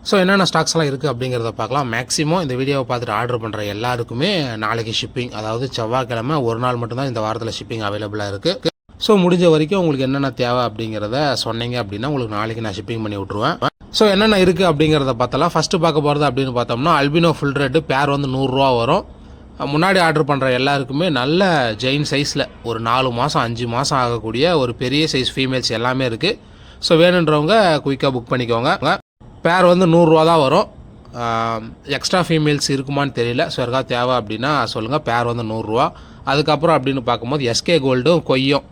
So என்னென்ன ஸ்டாக்ஸ்லாம் இருக்குது அப்படிங்கிறத பார்க்கலாம். மேக்ஸிமம் இந்த வீடியோவை பார்த்துட்டு ஆர்டர் பண்ணுற எல்லாருக்குமே நாளைக்கு ஷிப்பிங், அதாவது செவ்வாய்க்கிழமை ஒரு நாள் மட்டும்தான் இந்த வாரத்தில் ஷிப்பிங் அவைலபிளாக இருக்குது. ஸோ முடிஞ்ச வரைக்கும் உங்களுக்கு என்னென்ன தேவை அப்படிங்கிறத சொன்னீங்க அப்படின்னா உங்களுக்கு நாளைக்கு நான் ஷிப்பிங் பண்ணி விட்ருவேன். ஸோ என்னென்ன இருக்குது அப்படிங்கிறத பார்த்தலாம். ஃபஸ்ட்டு பார்க்க போகிறது அப்படின்னு பார்த்தோம்னா அல்பினோ ஃபுல் ரெட்டு பேர் வந்து 100 ரூபா வரும். முன்னாடி ஆர்டர் பண்ணுற எல்லாருக்குமே நல்ல ஜெயின் சைஸில் ஒரு 4 மாதம் 5 மாதம் ஆகக்கூடிய ஒரு பெரிய சைஸ் ஃபீமேல்ஸ் எல்லாமே இருக்குது. ஸோ வேணுன்றவங்க குயிக்காக புக் பண்ணிக்கோங்க. பேர் வந்து 100 ரூபா தான் வரும். எக்ஸ்ட்ரா ஃபீமேல்ஸ் இருக்குமான்னு தெரியல. ஸோ யாருக்காவது தேவை அப்படின்னா சொல்லுங்கள். பேர் வந்து 100 ரூபா. அதுக்கப்புறம் அப்படின்னு பார்க்கும்போது எஸ்கே கோல்டும் கொய்யும்.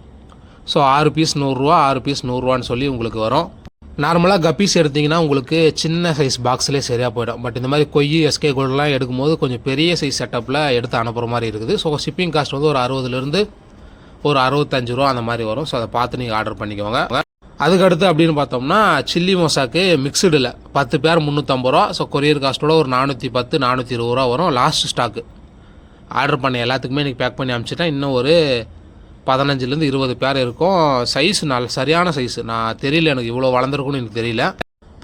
ஸோ 6 பீஸ் 100 ரூபா, 6 பீஸ் 100 ரூபான்னு சொல்லி உங்களுக்கு வரும். நார்மலாக கப்பீஸ் எடுத்திங்கன்னா உங்களுக்கு சின்ன சைஸ் பாக்ஸ்லேயே சரியாக போயிடும். பட் இந்த மாதிரி கொய் எஸ்கே கோல்டெலாம் எடுக்கும்போது கொஞ்சம் பெரிய சைஸ் செட்டப்பில் எடுத்து அனுப்புகிற மாதிரி இருக்குது. ஸோ ஷிப்பிங் காஸ்ட் வந்து ஒரு 60லேருந்து ஒரு 65 ரூபா அந்த மாதிரி வரும். ஸோ அதை பார்த்து நீங்கள் ஆர்டர் பண்ணிக்கோங்க. அதுக்கடுத்து அப்படின்னு பார்த்தோம்னா சில்லி மொசாக்கு மிக்சடில் 10 பேர் 350 ரூபா. ஸோ கொரியர் காஸ்ட்டோட ஒரு 410 420 ரூபா வரும். லாஸ்ட் ஸ்டாக்கு ஆர்டர் பண்ண எல்லாத்துக்குமே இன்றைக்கி பேக் பண்ணி அனுப்பிச்சிட்டேன். இன்னும் ஒரு 15லேருந்து 20 பேர் இருக்கும். சைஸ் சரியான சைஸு. நான் தெரியல, எனக்கு இவ்வளோ வளர்ந்துருக்குன்னு எனக்கு தெரியல.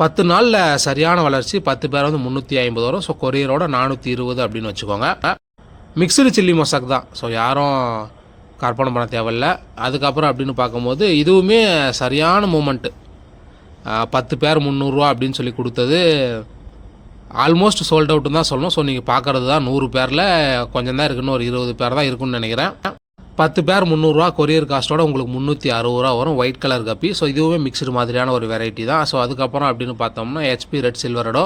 10 நாளில் சரியான வளர்ச்சி. 10 பேர் வந்து 350 வரும். ஸோ கொரியரோட 420 அப்படின்னு வச்சுக்கோங்க. மிக்சடு சில்லி மொசாக் தான். ஸோ யாரும் கற்பனை பண்ண தேவையில்லை. அதுக்கப்புறம் அப்படின்னு பார்க்கும்போது இதுவுமே சரியான மூமெண்ட்டு. 10 பேர் 300 ரூபா அப்படின்னு சொல்லி கொடுத்தது ஆல்மோஸ்ட் சோல்ட் அவுட்டுன்னு தான் சொல்லணும். ஸோ நீங்கள் பார்க்குறது தான் 100 பேரில் கொஞ்சம் தான் இருக்குன்னு ஒரு 20 பேர் தான் இருக்குன்னு நினைக்கிறேன். 10 பேர் 300 ரூபா கொரியர் காஸ்ட்டோட உங்களுக்கு 360 ரூபா வரும். ஒயிட் கலர் கப்பி. ஸோ இதுவுமே மிக்சடு மாதிரியான ஒரு வெரைட்டி தான். ஸோ அதுக்கப்புறம் அப்படின்னு பார்த்தோம்னா ஹெச்பி ரெட் சில்வரடோ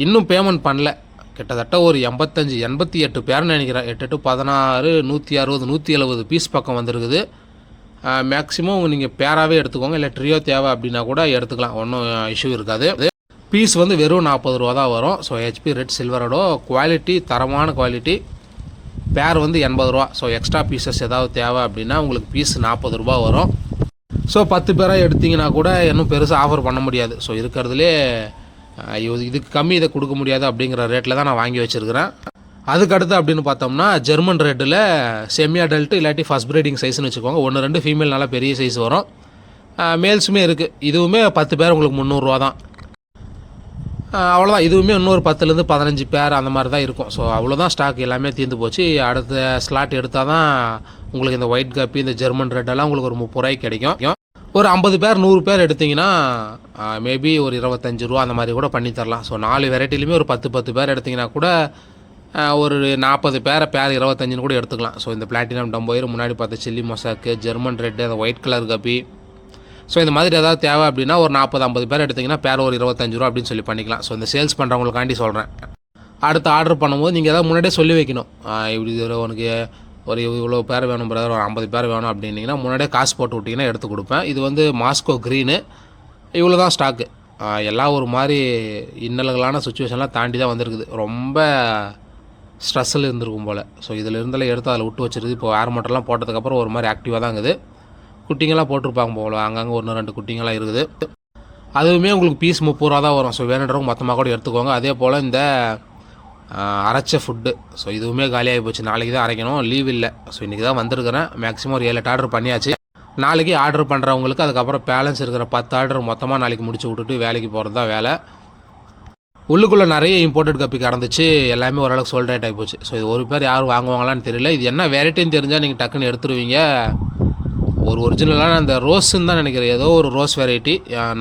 இன்னும் பேமெண்ட் பண்ணல. கிட்டத்தட்ட ஒரு 85 88 பேர்னு நினைக்கிறேன். 8 to 16 160 170 பீஸ் பக்கம் வந்துருக்குது. மேக்ஸிமம் நீங்கள் பேராகவே எடுத்துக்கோங்க. இல்லை ட்ரியோ தேவை அப்படின்னா கூட எடுத்துக்கலாம், ஒன்றும் இஷ்யூ இருக்காது. பீஸ் வந்து வெறும் 40 ரூபா தான் வரும். ஸோ ஹெச்பி ரெட் சில்வரடோ குவாலிட்டி, தரமான குவாலிட்டி. பேர் வந்து 80 ரூபா. ஸோ எக்ஸ்ட்ரா பீசஸ் ஏதாவது தேவை அப்படின்னா உங்களுக்கு பீஸ் 40 ரூபா வரும். ஸோ 10 பேராக எடுத்திங்கன்னா கூட இன்னும் பெருசாக ஆஃபர் பண்ண முடியாது. ஸோ இருக்கிறதுலே இதுக்கு கம்மி இதை கொடுக்க முடியாது அப்படிங்கிற ரேட்டில் தான் நான் வாங்கி வச்சுருக்கிறேன். அதுக்கடுத்து அப்படின்னு பார்த்தோம்னா ஜெர்மன் ரெட்டில் செமி அடல்ட்டு இல்லாட்டி ஃபஸ்ட் ப்ரீடிங் சைஸ்னு வச்சுக்கோங்க. 1-2 ஃபீமேல் நல்லா பெரிய சைஸ் வரும். மேல்ஸுமே இருக்குது. இதுவுமே 10 பேர் உங்களுக்கு 300 ரூபா தான். அவ்வளோதான். இதுவுமே இன்னொரு 10லேருந்து 15 பேர் அந்த மாதிரி தான் இருக்கும். ஸோ அவ்வளோதான் ஸ்டாக், எல்லாமே தீர்ந்து போச்சு. அடுத்த ஸ்லாட் எடுத்தால் தான் உங்களுக்கு இந்த ஒயிட் கப்பி இந்த ஜெர்மன் ரெட்டெல்லாம் உங்களுக்கு ஒரு 30 ரூபாய்க்கு கிடைக்கும். ஒரு 50 பேர் 100 பேர் எடுத்திங்கன்னா மேபி ஒரு 25 ரூபா அந்த மாதிரி கூட பண்ணி தரலாம். ஸோ 4 வெரைட்டிலையுமே ஒரு 10 பேர் எடுத்திங்கன்னா கூட ஒரு 40 பேர் 25ன்னு கூட எடுத்துக்கலாம். ஸோ இந்த பிளாட்டினம் டம்போயர், முன்னாடி பார்த்த சில்லி மொசாக்கு, ஜெர்மன் ரெட்டு, அந்த ஒயிட் கலர் கப்பி. ஸோ இந்த மாதிரி ஏதாவது தேவை அப்படின்னா ஒரு 40-50 பேர் எடுத்திங்கன்னா பேர் ஒரு 25 ரூபா அப்படின்னு சொல்லி பண்ணிக்கலாம். ஸோ இந்த சேல்ஸ் பண்ணுறவங்களுக்காண்டி சொல்கிறேன். அடுத்து ஆர்டர் பண்ணும்போது நீங்கள் ஏதாவது முன்னாடியே சொல்லி வைக்கணும். இப்படி உனக்கு ஒரு இவ்வளோ பேர் வேணும் பிரதர், ஒரு 50 பேர் வேணும் அப்படின்னிங்கன்னா முன்னாடியே காசு போட்டு விட்டிங்கன்னா எடுத்து கொடுப்பேன். இது வந்து மாஸ்கோ க்ரீனு. இவ்வளோ தான் ஸ்டாக்கு. எல்லாம் ஒரு மாதிரி இன்னல்களான சுச்சுவேஷன்லாம் தாண்டி தான் வந்திருக்குது. ரொம்ப ஸ்ட்ரெஸ்ஸில் இருந்திருக்கும் போல். ஸோ இதில் இருந்தாலும் எடுத்து அதில் விட்டு வச்சுருது. இப்போ ஏர் மோட்டர்லாம் போட்டதுக்கப்புறம் ஒரு மாதிரி ஆக்டிவாக தான் இருக்குது. குட்டிங்கெல்லாம் போட்டிருப்பாங்க போல், அங்கங்கே 1-2 குட்டிங்கெல்லாம் இருக்குது. அதுவுமே உங்களுக்கு பீஸ் 30 ரூபா தான் வரும். ஸோ வேணுன்றவங்க மொத்தமாக கூட எடுத்துக்கோங்க. அதே போல் இந்த அரைச்ச ஃபுட்டு, ஸோ இதுவுமே காலியாகி போச்சு. நாளைக்கு தான் அரைக்கணும், லீவ் இல்லை. ஸோ இன்றைக்கி தான் வந்திருக்கிறேன். மேக்ஸிமம் ஒரு 7-8 ஆர்டர் பண்ணியாச்சு. நாளைக்கு ஆர்டர் பண்ணுறவங்களுக்கு அதுக்கப்புறம் பேலன்ஸ் இருக்கிற 10 ஆர்டர் மொத்தமாக நாளைக்கு முடிச்சு விட்டுட்டு வேலைக்கு போகிறது தான் வேலை. உள்ளுக்குள்ளே நிறைய இம்போர்ட்டட் கப்பி கடந்துச்சு. எல்லாமே ஓரளவுக்கு சோல்ட் அவுட் ஆகி போச்சு. ஸோ இது ஒரு பேர் யாரும் வாங்குவாங்களான்னு தெரியல. இது என்ன வெரைட்டின்னு தெரிஞ்சால் நீங்கள் டக்குன்னு எடுத்துருவீங்க. ஒரு ஒரிஜினலான அந்த ரோஸுன்னு தான் நினைக்கிறேன். ஏதோ ஒரு ரோஸ் வெரைட்டி,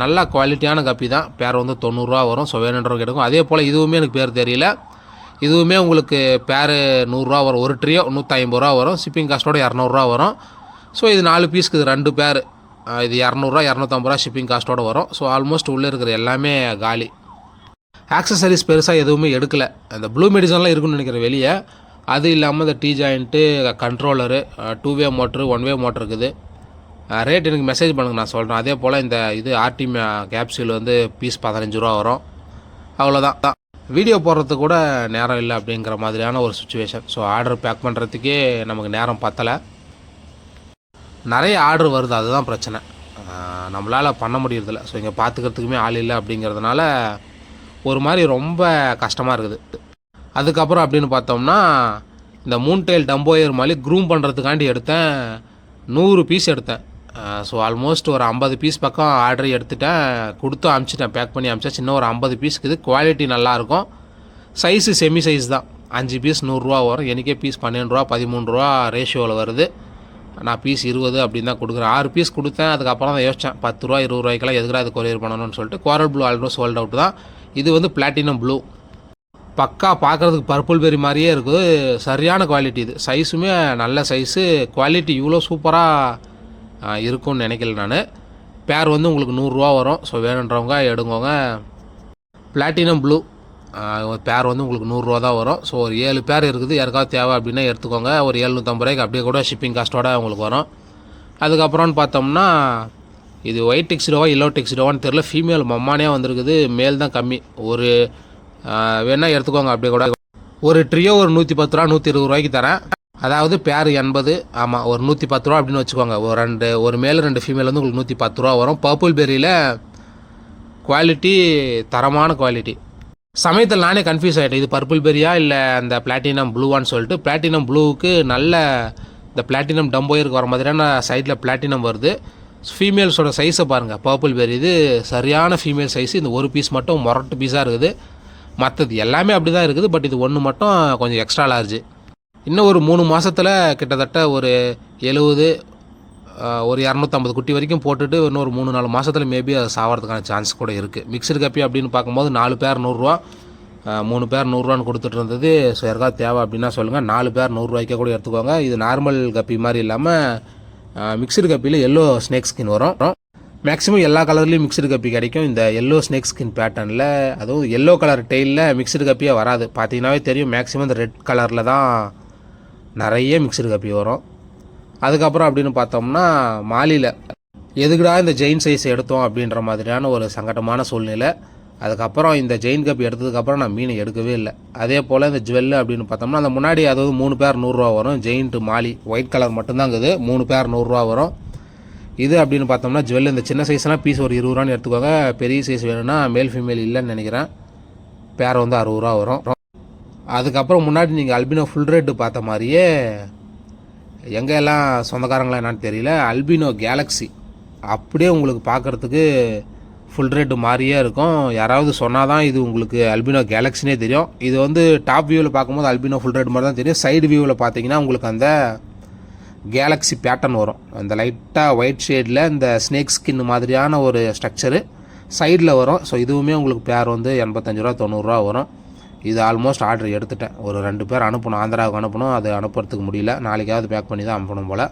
நல்ல குவாலிட்டியான கப்பி தான். பேர் வந்து 90 ரூபா வரும். ஸோ வேணுன்றவங்க எடுக்கும். அதே போல் இதுவுமே எனக்கு பேர் தெரியல. இதுவுமே உங்களுக்கு பேர் 100 ரூபா வரும். ஒரு ட்ரியோ 150 ரூபா வரும். ஷிப்பிங் காஸ்ட்டோட 200 ரூபா வரும். ஸோ இது 4 பீஸ்க்கு இது 2 பேர். இது 200 ரூபா 250 ரூபா ஷிப்பிங் காஸ்ட்டோட வரும். ஸோ ஆல்மோஸ்ட் உள்ளே இருக்கிற எல்லாமே காலி. ஆக்சசரிஸ் பெருசாக எதுவுமே எடுக்கலை. அந்த ப்ளூ மெடிசன்லாம் இருக்குன்னு நினைக்கிறேன் வெளியே. அது இல்லாமல் இந்த டீ ஜாயிண்ட்டு, கண்ட்ரோலரு, 2-வே மோட்ரு, 1-வே மோட்ரு இருக்குது. ரேட் எனக்கு மெசேஜ் பண்ணுங்க, நான் சொல்கிறேன். அதே போல் இந்த இது ஆர்டி கேப்சூல் வந்து பீஸ் 15 ரூபா வரும். அவ்வளோதான். வீடியோ போடுறதுக்கு கூட நேரம் இல்லை அப்படிங்கிற மாதிரியான ஒரு சுச்சுவேஷன். ஸோ ஆர்டர் பேக் பண்ணுறதுக்கே நமக்கு நேரம் பத்தலை. நிறைய ஆர்டர் வருது, அதுதான் பிரச்சனை. நம்மளால் பண்ண முடியறதில்ல. ஸோ இங்கே பார்த்துக்கிறதுக்குமே ஆள் இல்லை அப்படிங்கிறதுனால ஒரு மாதிரி ரொம்ப கஷ்டமாக இருக்குது. அதுக்கப்புறம் அப்படின்னு பார்த்தோம்னா இந்த மூன் டெயில் டம்போயர் மாதிரி க்ரூம் பண்ணுறதுக்காண்டி எடுத்தேன். 100 பீஸ் எடுத்தேன். ஸோ ஆல்மோஸ்ட் ஒரு 50 பீஸ் பக்கம் ஆர்டர் எடுத்துட்டேன், கொடுத்து அனுப்பிச்சிட்டேன், பேக் பண்ணி அனுப்பிச்சேன். சின்ன ஒரு 50 பீஸ்க்கு இது குவாலிட்டி நல்லாயிருக்கும். சைஸு செமி சைஸ் தான். 5 பீஸ் 100 வரும். எனக்கே பீஸ் 12 13 ரேஷியோவில் வருது. நான் பீஸ் 20 அப்படின்னு தான் கொடுக்குறேன். 6 பீஸ் கொடுத்தேன். அதுக்கப்புறம் தான் யோசித்தேன் 10 20 எதுக்குறா இது கொரியர் பண்ணணும்னு சொல்லிட்டு. கோரல் ப்ளூ ஆல்மோஸ்ட் சோல்ட் அவுட் தான். இது வந்து பிளாட்டினம் ப்ளூ, பக்கா பார்க்குறதுக்கு பர்பிள் பெரி மாதிரியே இருக்குது. சரியான குவாலிட்டி. இது சைஸுமே நல்ல சைஸு. குவாலிட்டி இவ்வளோ சூப்பராக இருக்கும்னு நினைக்கல நான். பேர் வந்து உங்களுக்கு 100 வரும். ஸோ வேணுன்றவங்க எடுங்கோங்க. பிளாட்டினம் ப்ளூ பேர் வந்து உங்களுக்கு 100 தான் வரும். ஸோ ஒரு 7 பேர் இருக்குது. யாருக்காவது தேவை அப்படின்னா எடுத்துக்கோங்க. ஒரு 750 அப்படியே கூட ஷிப்பிங் காஸ்ட்டோட உங்களுக்கு வரும். அதுக்கப்புறம்னு பார்த்தோம்னா இது ஒயிட் டெக்ஸிடோவா எல்லோ டெக்ஸிடோவான்னு தெரில. ஃபீமேல் மம்மானே வந்திருக்குது. மேல் தான் கம்மி. ஒரு வேணால் எடுத்துக்கோங்க. அப்படியே கூட ஒரு ட்ரியோ ஒரு 110 120 தரேன். அதாவது பேர் 80. ஆமாம், ஒரு 110 அப்படின்னு வச்சுக்கோங்க. ஒரு மேல் 2 ஃபீமேல் வந்து உங்களுக்கு 110 வரும். பர்பிள் பெரியில் குவாலிட்டி தரமான குவாலிட்டி. சமயத்தில் நானே கன்ஃபியூஸ் ஆகிட்டேன், இது பர்பிள் பெரியா இல்லை அந்த பிளாட்டினம் ப்ளூவான்னு சொல்லிட்டு. பிளாட்டினம் ப்ளூவுக்கு நல்ல இந்த பிளாட்டினம் டம்போயருக்கு வர மாதிரியான சைடில் பிளாட்டினம் வருது. ஃபீமேல்ஸோட சைஸை பாருங்கள். பர்பிள் பெரி இது சரியான ஃபீமேல் சைஸு. இந்த ஒரு பீஸ் மட்டும் மொரட்டு பீஸாக இருக்குது. மற்றது எல்லாமே அப்படி தான் இருக்குது. பட் இது ஒன்று மட்டும் கொஞ்சம் எக்ஸ்ட்ரா லார்ஜு. இன்னும் ஒரு 3 மாதத்தில் கிட்டத்தட்ட ஒரு 70 ஒரு 250 குட்டி வரைக்கும் போட்டுட்டு இன்னொரு 3-4 மாதத்தில் மேபி அது சாவறதுக்கான சான்ஸ் கூட இருக்குது. மிக்சடு கப்பி அப்படின்னு பார்க்கும்போது 4 பேர் 100 3 பேர் 100 கொடுத்துட்டு இருந்தது. ஸோ யாருக்காவது தேவை அப்படின்னா சொல்லுங்கள். 4 பேர் 100 கூட எடுத்துக்கோங்க. இது நார்மல் கப்பி மாதிரி இல்லாமல் மிக்சடு கப்பியில் எல்லோ ஸ்னேக் ஸ்கின் வரும். மேக்ஸிமம் எல்லா கலர்லேயும் மிக்சடு கப்பி கிடைக்கும். இந்த எல்லோ ஸ்னேக் ஸ்கின் பேட்டர்னில், அதுவும் எல்லோ கலர் டெயிலில் மிக்சடு கப்பியாக வராது. பார்த்தீங்கன்னாவே தெரியும். மேக்ஸிமம் இந்த ரெட் கலரில் தான் நிறைய மிக்சடு கப்பி வரும். அதுக்கப்புறம் அப்படின்னு பார்த்தோம்னா மாலியில் எதுக்குடா இந்த ஜெயின் சைஸ் எடுத்தோம் அப்படின்ற மாதிரியான ஒரு சங்கடமான சூழ்நிலை. அதுக்கப்புறம் இந்த ஜெயின் கப்பி எடுத்ததுக்கப்புறம் நான் மீனை எடுக்கவே இல்லை. அதே போல் இந்த ஜுவல்லு அப்படின்னு பார்த்தோம்னா அந்த முன்னாடி அதாவது 3 பேர் 100 வரும். ஜெயின்ட்டு மாலி ஒயிட் கலர் மட்டும்தான் இருக்குது. 3 பேர் 100 வரும். இது அப்படின்னு பார்த்தோம்னா ஜுவல் இந்த சின்ன சைஸ்லாம் பீஸ் ஒரு 20 எடுத்துக்கோங்க. பெரிய சைஸ் வேணும்னா மேல் ஃபீமேல் இல்லைன்னு நினைக்கிறேன். பேர் வந்து 60 வரும். அதுக்கப்புறம் முன்னாடி நீங்கள் அல்பினோ ஃபுல் ரேட்டு பார்த்த மாதிரியே எங்கே எல்லாம் சொந்தக்காரங்களாம் என்னான்னு தெரியல, அல்பினோ கேலக்ஸி அப்படியே உங்களுக்கு பார்க்குறதுக்கு ஃபுல் ரேட்டு மாதிரியே இருக்கும். யாராவது சொன்னால் தான் இது உங்களுக்கு அல்பினோ கேலக்ஸினே தெரியும். இது வந்து டாப் வியூவில் பார்க்கும்போது அல்பினோ ஃபுல் ரேட் மாதிரி தான் தெரியும். சைடு வியூவில் பார்த்தீங்கன்னா உங்களுக்கு அந்த கேலக்ஸி பேட்டர்ன் வரும். அந்த லைட்டாக ஒயிட் ஷேடில் இந்த ஸ்னேக் ஸ்கின் மாதிரியான ஒரு ஸ்ட்ரக்சரு சைடில் வரும். ஸோ இதுவுமே உங்களுக்கு பேர் வந்து 85 90 வரும். இது ஆல்மோஸ்ட் ஆர்டர் எடுத்துட்டேன். ஒரு 2 பேர் அனுப்பணும், ஆந்திராவுக்கு அனுப்பணும். அது அனுப்புறதுக்கு முடியல. நாளைக்காவது பேக் பண்ணி தான் அனுப்பணும் போல்.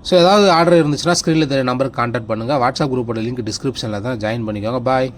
ஸோ ஏதாவது ஆர்டர் இருந்துச்சுன்னா ஸ்க்ரீனில் தெரிய நம்பருக்கு கான்டாக்ட் பண்ணுங்கள். வாட்ஸ்அப் குரூப்போட லிங்க் டிஸ்கிரிப்ஷனில் தான் ஜாயின் பண்ணிக்கோங்க. பாய்.